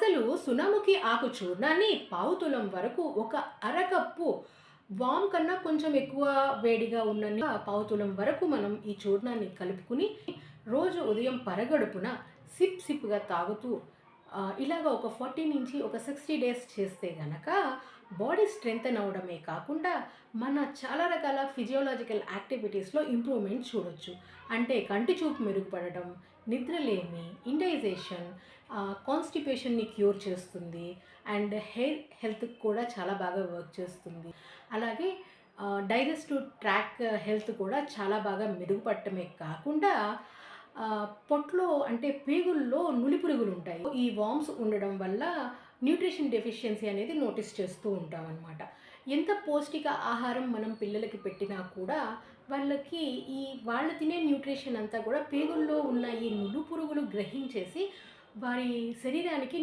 అసలు సునాముకి ఆకు చూర్ణాన్ని పావు తులం వరకు ఒక అరకప్పు వామ్ కన్నా కొంచెం ఎక్కువ వేడిగా ఉన్న పావు తులం వరకు మనం ఈ చూర్ణాన్ని కలుపుకుని రోజు ఉదయం పరగడుపున సిప్‌గా తాగుతూ ఇలాగ ఒక 40 నుంచి ఒక 60 డేస్ చేస్తే గనక బాడీ స్ట్రెంథెన్ అవ్వడమే కాకుండా మన చాలా రకాల ఫిజియోలాజికల్ యాక్టివిటీస్‌లో ఇంప్రూవ్‌మెంట్ చూడొచ్చు. అంటే కంటి చూపు మెరుగుపడడం, నిద్రలేమి, ఇండైజేషన్, కాన్‌స్టిపేషన్‌ని క్యూర్ చేస్తుంది. అండ్ హెయిర్ హెల్త్‌కి కూడా చాలా బాగా వర్క్ చేస్తుంది. అలాగే డైజెస్టివ్ ట్రాక్ హెల్త్ కూడా చాలా బాగా మెరుగుపడటమే కాకుండా పొట్లో అంటే పేగుల్లో నులిపురుగులుంటాయి. ఈ వార్మ్స్ ఉండడం వల్ల న్యూట్రిషన్ డెఫిషియన్సీ అనేది నోటీస్ చేస్తూ ఉంటామనమాట. ఎంత పౌష్టిక ఆహారం మనం పిల్లలకి పెట్టినా కూడా వాళ్ళకి వాళ్ళు తినే న్యూట్రిషన్ అంతా కూడా పేగుల్లో ఉన్న ఈ నులుపురుగులు గ్రహించేసి వారి శరీరానికి